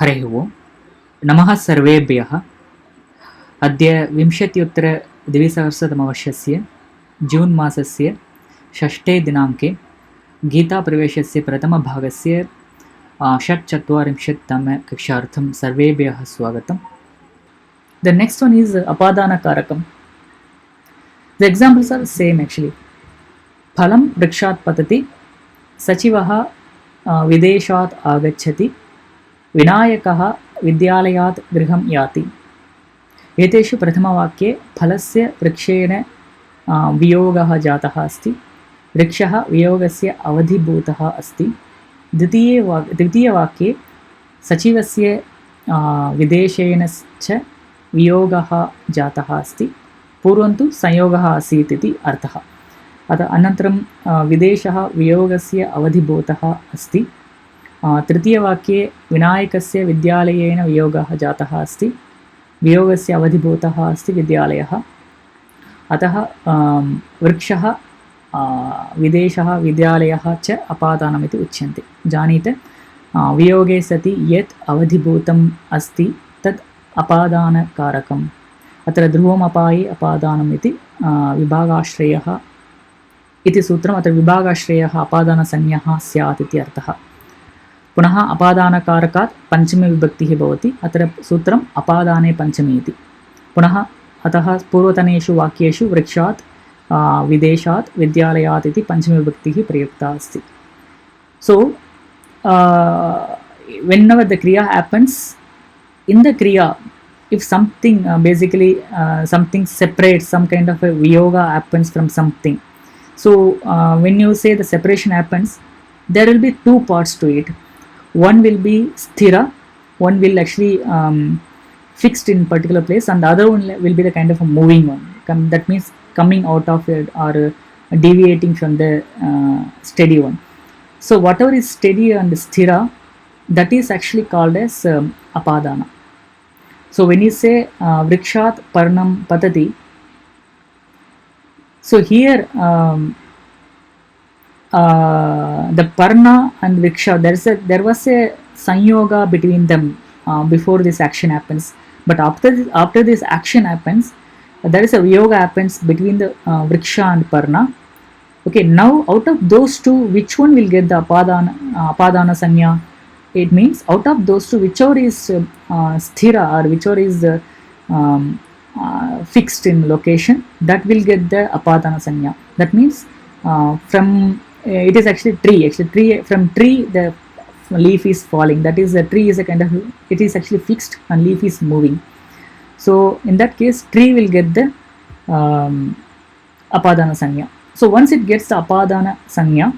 हरिः ओम् नमः सर्वेभ्यः। अद्य 20-द्विसहस्रतमवर्षस्य जून् मासस्य 6 दिनाङ्के गीताप्रवेशस्य प्रथमभागस्य 46तमकक्षार्थं सर्वेभ्यः स्वागतम्. The next one is Apadana-karakam. The examples are same actually. Phalam vrikshat patati, Sachivaha videshat agacchati, विनायकः विद्यालयात् गृहं याति. एतेषु प्रथमवाक्ये फलस्य वृक्षेण वियोगः जातः अस्ति. वृक्षः वियोगस्य अवधिभूतः अस्ति. द्वितीयवाक्ये सचिवस्य विदेशेन च वियोगः जातः अस्ति. पूर्वं तु संयोगः आसीत् इति अर्थः. अनन्तरं विदेशः वियोगस्य अवधिभूतः अस्ति. तृतीयवाक्ये विनायकस्य विद्यालयेन वियोगः जातः अस्ति. वियोगस्य अवधिभूतः अस्ति विद्यालयः. अतः वृक्षः विदेशः विद्यालयः च अपादानम् इति उच्यन्ते. जानीते वियोगे सति यत् अवधिभूतम् अस्ति तत् अपादानकारकम्. अत्र ध्रुवमपाये अपादानम् इति विभागाश्रयः इति सूत्रम्. अत्र विभागाश्रयः अपादानसंज्ञः स्यात् इति अर्थः. पुनः अपादानकारकात् पंचमी विभक्तिः भवति. अत्र सूत्रम् अपादाने पंचमी इति. पुनः अतः पूर्वतनेषु वाक्येषु वृक्षात् विदेशात् विद्यालयात् इति पंचमी विभक्तिः प्रयुक्ता अस्ति. So whenever the kriya happens, in the kriya if something basically something separates, some kind of a viyoga happens from something. So when you say the separation happens, there will be two parts to it. One will be sthira, one will actually fixed in particular place, and the other one will be the kind of a moving one. That means coming out of it or deviating from the steady one. So whatever is steady and sthira, that is actually called as apadana. So when you say vrikshat parnam patati, so here the parna and vriksha, there was a sanyoga between them before this action happens, but after this action happens, there is a viyoga happens between the vriksha and parna. Okay, now out of those two, which one will get the apadana sanya? It means out of those two, whichever is sthira or whichever is fixed in location, that will get the apadana sanya. That means from it is actually tree. From tree the leaf is falling. That is, the tree is a kind of, it is actually fixed and leaf is moving. So in that case, tree will get the apadana sanya. So once it gets the apadana sanya,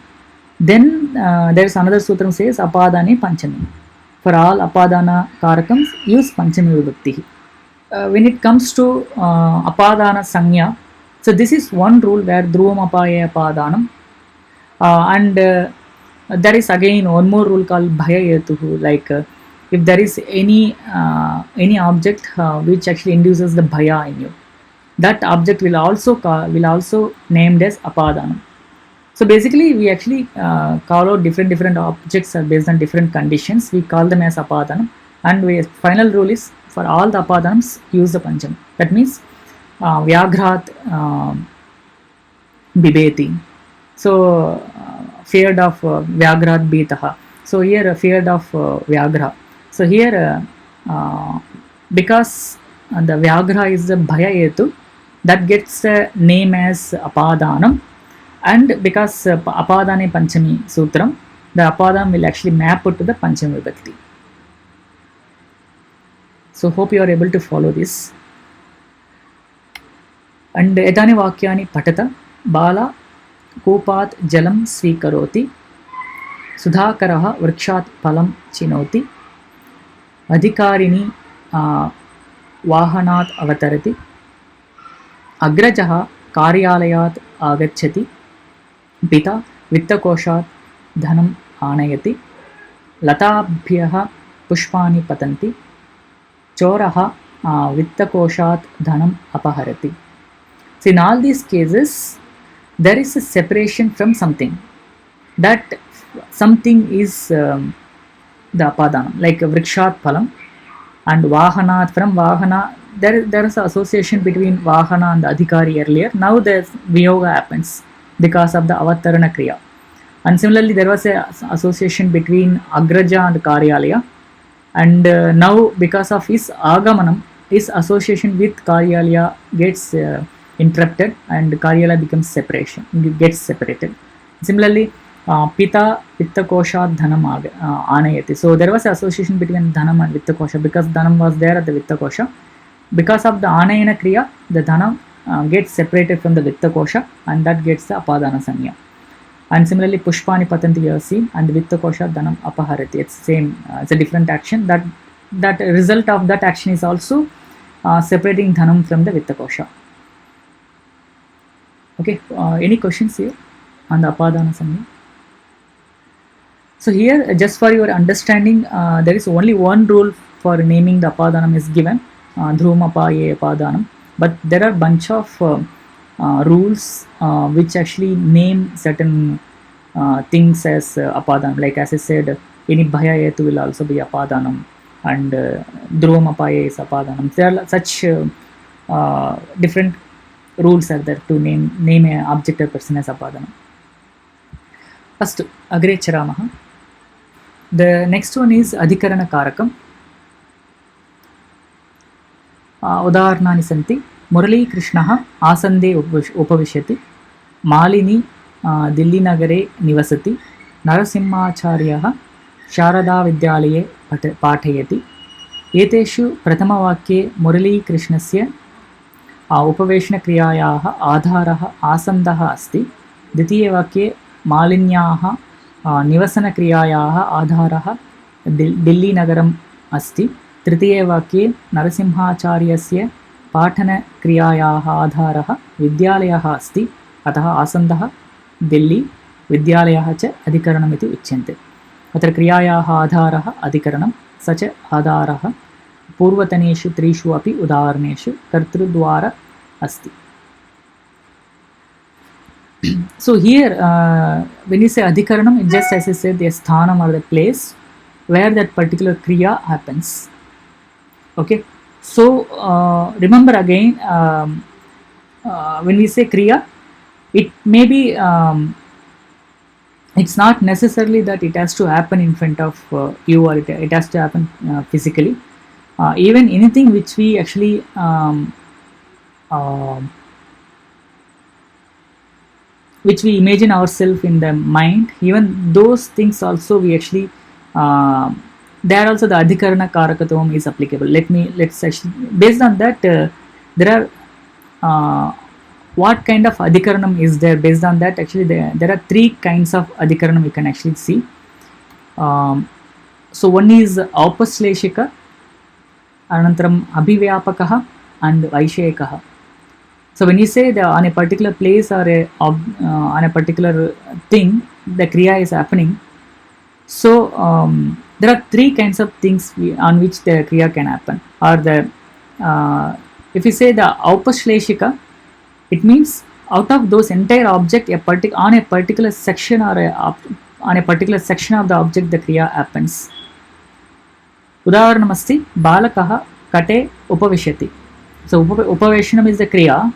then there is another sutram says apadane panchami. For all apadana karakams, use panchami vibhakti. When it comes to apadana sanya, so this is one rule where dhruvamapaye apadanam. And there is again one more rule called bhaya hetuhu. Like if there is any object which actually induces the bhaya in you, that object will also named as apadanam. So basically we actually call out different objects based on different conditions. We call them as apadanam, and final rule is for all the apadanams use the pancham. That means vyagrat bibeti. So feared of vyagrat bitaha. So here feared of vyagra. So here because the vyagra is the bhaya hetu, that gets the name as apadanam. And because apadane panchami sutram, the apadam will actually map it to the panchami vibhakti. So hope you are able to follow this. And etani vakyani patata. Bala कूपात् जलं स्वीकरोति, सुधाकरः वृक्षात् फलं चिनोति, अधिकारिणी वाहनात् अवतरति, अग्रजः कार्यालयात् आगच्छति, पिता वित्तकोषात् धनम् आनयति, लताभ्यः पुष्पाणि पतन्ति, चोरः वित्तकोषात् धनम् अपहरति. So in all these cases, there is a separation from something. That something is the apadanam, like vrikshat phalam and vahanat. From vahana, there is an association between vahana and adhikari earlier. Now the viyoga happens because of the avatarana kriya. And similarly, there was a association between agraja and karyalaya, and now because of his agamanam, his association with karyalaya gets interrupted, and karyalaya becomes separation, gets separated. Similarly, Pita Vittakosha Dhanam Anayati. So there was an association between Dhanam and Vittakosha because Dhanam was there at the Vittakosha. Because of the Anayana Kriya, the Dhanam gets separated from the Vittakosha, and that gets the Apadana Sanya. And similarly, Pushpani Patanti we have seen, and Vittakosha Dhanam Apaharati. It's same. It's a different action. That result of that action is also separating Dhanam from the Vittakosha. Okay. Any questions here on the Apadana Sanya? So here, just for your understanding, there is only one rule for naming the apadanam is given, dhrumapaye apadanam. But there are bunch of rules which actually name certain things as apadanam. Like as I said, any bhayayetu will also be apadanam, and dhrumapaye is apadanam. There are such different rules are there to name an object or person as apadanam. First, agre charamaha. The next one is adhikarana karakam. Udaharanani santi. Murali Krishnaha asande upavishyati. Malini Delhi nagare nivasati. Narasimhacharyaha Sharada Vidyalaye pathayati. Eteshu pratamavakye Murali Krishnasya upaveshna kriyayaha adharaha asandaha asti. Ditiye vakye Malinyaha निवसन क्रियायाः आधारः दिल्ली नगरम् अस्ति. तृतीये वाक्ये नरसिंहाचार्यस्य पाठनक्रियायाः आधारः विद्यालयः अस्ति. अतः आसन्दः दिल्ली, विद्यालयः च अधिकरणम् इति उच्यन्ते. अत्र क्रियायाः आधारः अधिकरणं, स च आधारः पूर्वतनेषु त्रिषु अपि उदाहरणेषु कर्तृद्वार अस्ति. So here, when you say adhikaranam, it just as I said, the sthanam or the place where that particular kriya happens. Okay. So remember again, when we say kriya, it may be, it's not necessarily that it has to happen in front of you, or it has to happen physically. Even anything which we actually which we imagine ourselves in the mind, even those things also we actually there also the adhikarana karakatvam is applicable. Let's actually based on that there are what kind of adhikaranam is there. Based on that, actually there are three kinds of adhikaranam we can actually see. So one is aupasleshika, anantaram abhivyapakaha, and vaishayikaha. So when you say that on a particular place or on a particular thing, the kriya is happening. So there are three kinds of things on which the kriya can happen. Or the if you say the aupasleshika, it means out of those entire object, on a particular section or on a particular section of the object, the kriya happens. Udaharanamasti balakaha kate upavishyati. So upaveshanam is the kriya,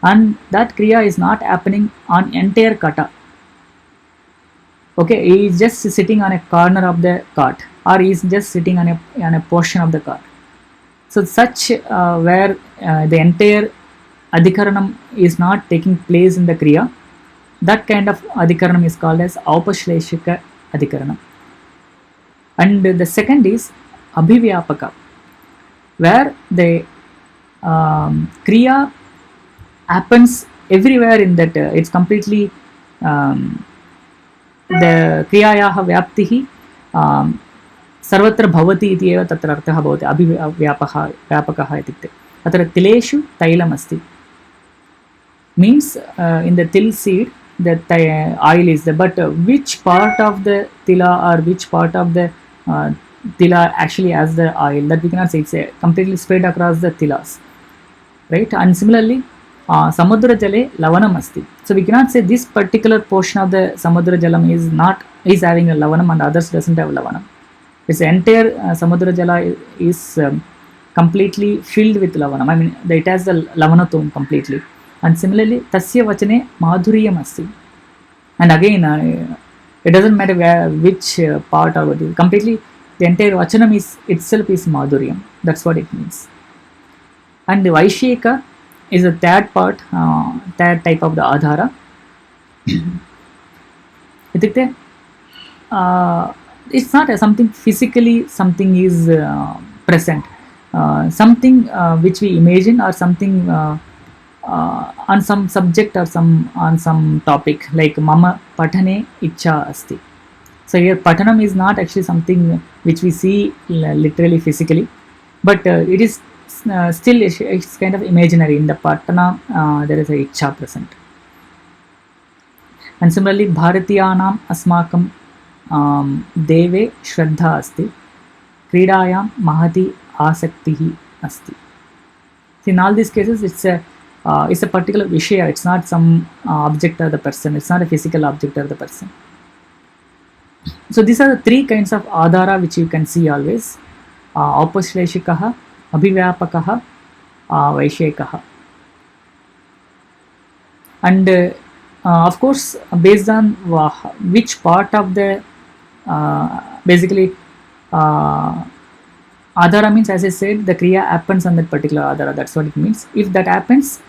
and that kriya is not happening on entire kata. Okay, he is just sitting on a corner of the cart, or he is just sitting on a portion of the cart. So such where the entire adhikaranam is not taking place in the kriya, that kind of adhikaranam is called as aupasleshika adhikaranam. And the second is abhivyapaka, where the kriya happens everywhere in that it's completely the kriyayaha vyaptihi sarvatra bhavati iti eva tatra arthah bhavati abhivyapakah ityukte. Atra tileshu tailam asti means in the til seed the oil is there, but which part of the tila or which part of the tila actually has the oil, that we cannot say. It's completely spread across the tilas, right? And similarly samudra jale lavanam asti. So we cannot say this particular portion of the samudra jalam is having a lavanam and others doesn't have lavanam. its entire samudra jala is completely filled with lavanam. I mean, it has the lavanatum completely. And similarly, tasya vachane madhuryam asti. And again, it doesn't matter which part of it. Completely, the entire vachanam is itself is madhuryam. That's what it means. And the Vaisheka is the third part, third type of the adhara. It's not something physically, something is present, something which we imagine, or something on some subject, or on some topic, like mama patane icha asti. So here patanam is not actually something which we see literally physically, but it is still it's kind of imaginary. In the patana there is a icha present. And similarly, bharatiyanam asmakam deve shraddha asti, kridayam mahati asaktihi asti. So in all these cases, it's a particular vishaya. It's not some object or the person. It's not a physical object or the person. So these are the three kinds of adhara which you can see always: aupasleshikaha, abhivyapakaha, vaishekaha. And of course, based on which part of the basically adhara means, as I said, the kriya happens on that particular adhara. That's what it means. If that happens,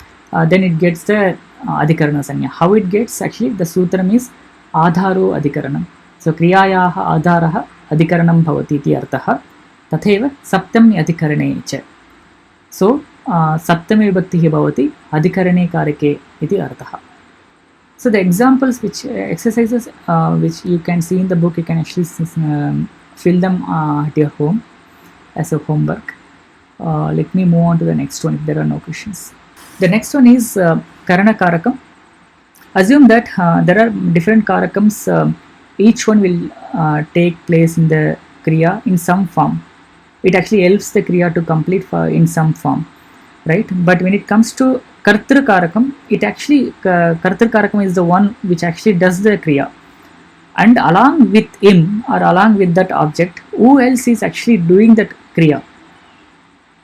then it gets the adhikarana sanya. How it gets? Actually, the sutram is adharo adhikaranam. So kriyayaha adharaha adhikaranam bhavati iti arthaha. Tatheva saptami adhikarane cha. So saptami vibhaktihi bhavati adhikarane karike iti arthaha. So the examples, which exercises which you can see in the book, you can actually fill them at your home as a homework. Let me move on to the next one if there are no questions. The next one is karana karakam. Assume that there are different karakams. Each one will take place in the kriya in some form. It actually helps the kriya to complete in some form, right? But when it comes to kartru karakam, it actually kartru karakam is the one which actually does the kriya, and along with him or along with that object, who else is actually doing that kriya?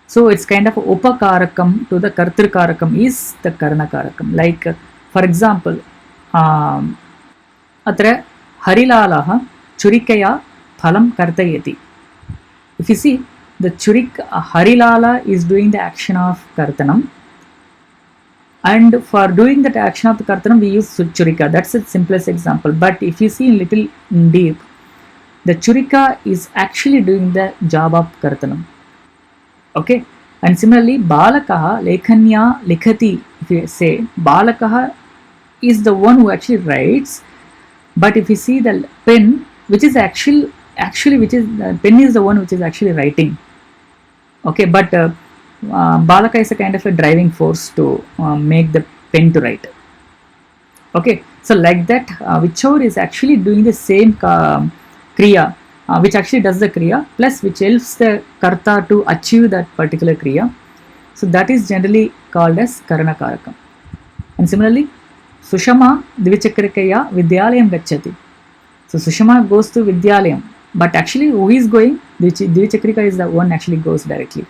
So it's kind of upakarakam to the kartru karakam is the karana karakam. Like for example, atra harilalaha churikaya phalam kartayati. If you see, the harilala is doing the action of kartanam, and for doing that action of the kartanam we use churika. That's the simplest example. But if you see in little deep, the churika is actually doing the job of kartanam. Okay. And similarly, balakaha lekhanya likhati. If you say, balakaha is the one who actually writes, but if you see the pen, which is actually which is pen is the one which is actually writing. Okay, but balaka is a kind of a driving force to make the pen to write. Okay, so like that, whichever is actually doing the same kriya, which actually does the kriya, plus which helps the karta to achieve that particular kriya. So that is generally called as karana karakam. And similarly, Sushama Dvichakrikaya Vidyalayam Gachati. So Sushama goes to Vidyalayam, but actually who is going? Dvichakrika is the one actually goes directly.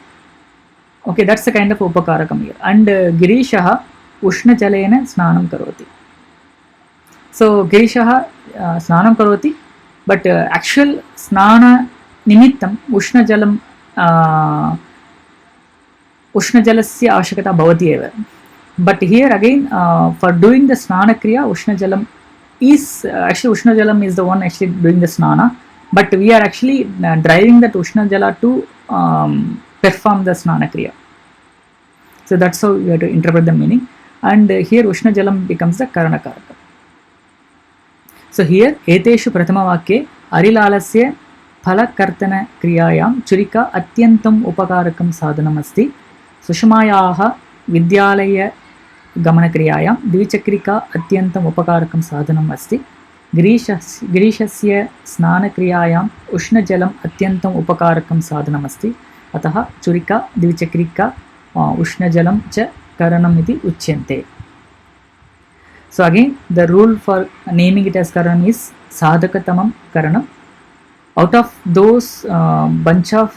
Okay, that's the kind of upakarakam here. And Girishaha Ushna Jalena Snanam Karoti. So Girishaha Snanam Karoti, but actual Snana Nimittam Ushna Jalasya Avashakata Bhavati eva. But here again, for doing the snana kriya, Ushna Jalam is actually Ushna Jalam is the one actually doing the snana, but we are actually driving that Ushna Jala to perform the snana kriya. So that's how we have to interpret the meaning. And here Ushna Jalam becomes the karana karaka. So here eteshu prathama vakye arilalasya phala kartana kriyayam churika atyantam upakarakam sadhanam asti. Sushamayaha vidyalaya गमनक्रियायां द्विचक्रिका अत्यन्तम् उपकारकं साधनम् अस्ति. गिरीशस्य स्नानक्रियायाम् उष्णजलम् अत्यन्तम् उपकारकं साधनम् अस्ति. अतः चुरिका द्विचक्रिका उष्णजलं च करणम् इति उच्यन्ते. So again, the rule for naming it as karanam is sadhakatamam karanam. Out of those bunch of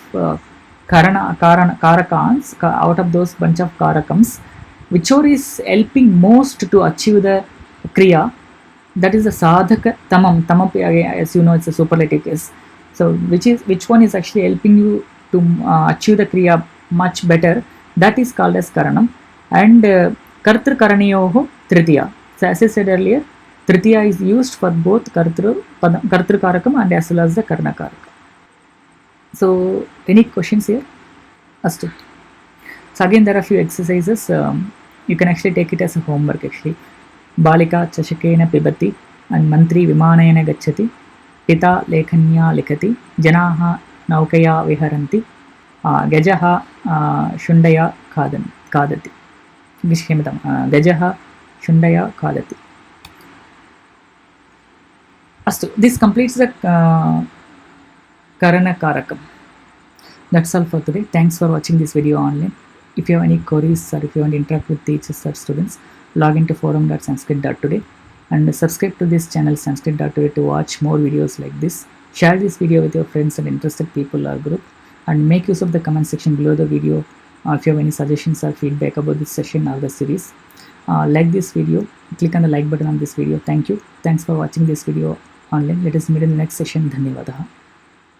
karakans, out of those bunch of karakams, whichever is helping most to achieve the kriya, that is the sadhaka tamam. Tamam, as you know, it's a superlative case. So which one is actually helping you to achieve the kriya much better, that is called as karanam. And kartru karaniyoho tritiya. So as I said earlier, tritiya is used for both kartru karakam and as well as the karana karakam. So any questions here? Astu. So again, there are few exercises. You can actually take it as a homework actually. Balika chashakena pibati and mantri vimanayana gachati, pita lekhanya likhati, janaha naukaya viharanti, gajaha shundaya kadati. Gajaha shundaya kadati. Astu. This completes the Karana Karakam. That's all for today. Thanks for watching this video online. If you have any queries or if you want to interact with teachers or students, log into forum.sanskrit.today and subscribe to this channel sanskrit.today to watch more videos like this. Share this video with your friends and interested people or group, and make use of the comment section below the video if you have any suggestions or feedback about this session or the series. Like this video, click on the like button on this video. Thank you. Thanks for watching this video online. Let us meet in the next session. Dhanyavadaha.